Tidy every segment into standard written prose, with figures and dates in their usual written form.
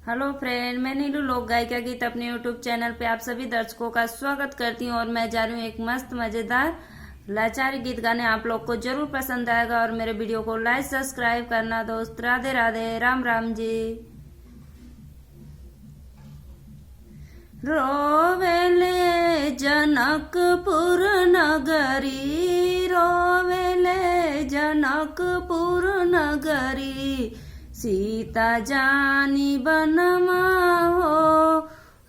Hello friend, मैं नीलू लोक गायिका गीत अपने यूट्यूब चैनल पे आप सभी दर्शकों का स्वागत करती हूँ। और मैं जा रही हूँ एक मस्त मजेदार लाचारी गीत गाने। आप लोग को जरूर पसंद आएगा और मेरे वीडियो को लाइक सब्सक्राइब करना दोस्त। राधे राधे, राम राम जी। रोवेले जनकपुर नगरी, रोवेले जनकपुर नगरी, सीता जानी बनमा हो।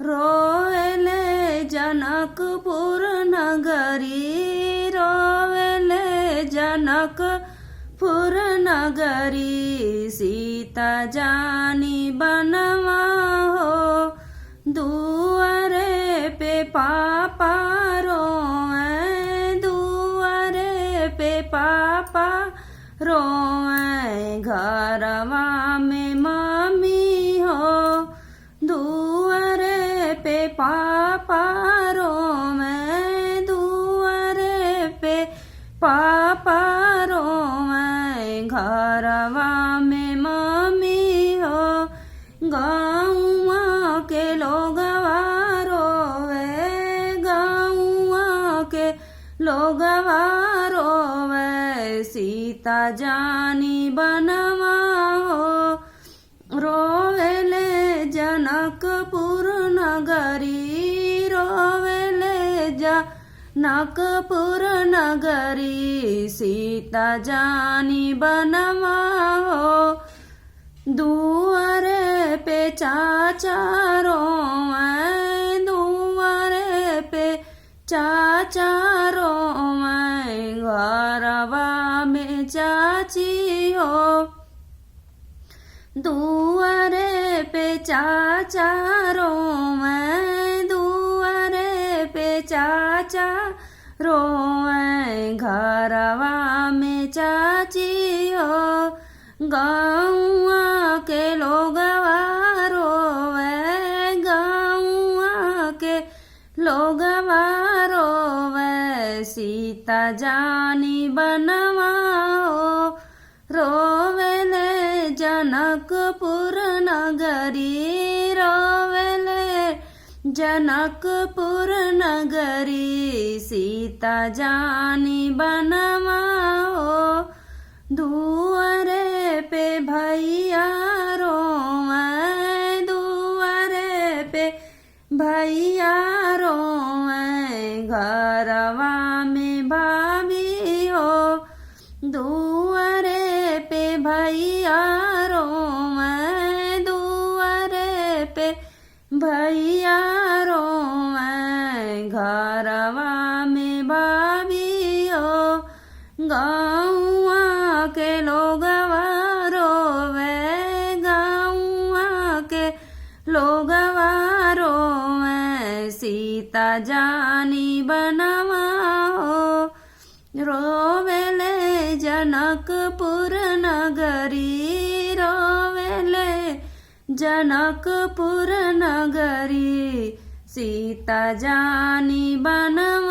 रोवेले जनकपुर नगरी, रोवेले जनकपुर नगरी, सीता जानी बनमा हो। दुआरे पे पापा रोए, दुआरे पे पापा रोए, घरवा में मम्मी हो। दुआरे पे पापा रोए, दुआरे पे पापा रोए, घरवा में मम्मी हो। गाँव के लोगवा रोवे, गाँव के लोगवा रोवे, सीता जानी बनवा हो। रोवेले जनकपुर नगरी, रोवेले जनकपुर नगरी, सीता जानी बनवा हो। दुआरे पे चाचा रोए, दुआरे पे चाचा रोए, घरवा में चाची हो। दुआरे पे चाचा रोए, दुआरे पे चाचा रोए, घरवा में चाची हो। गाँव के लोगवा रोवे, गाँव के लोगवा रोवे, सीता जानी बनवा हो। रोवेले जनकपुर नगरी, रोवेले जनकपुर नगरी, सीता जानी बनवा हो। दुआरे पे भैया रोए, दुआरे पे भैया रोए, घरवा में भाभी हो। दुआरे पे भैया रोए, दुआरे पे भैया रोए, घरवा में भाभी हो। गाँव के लोगवा रोवे, गाँव के लोगवा रोवे, सीता जानी बनवा हो। रोवेले जनकपुर नगरी, रोवेले जनकपुर नगरी, सीता जानी बनवा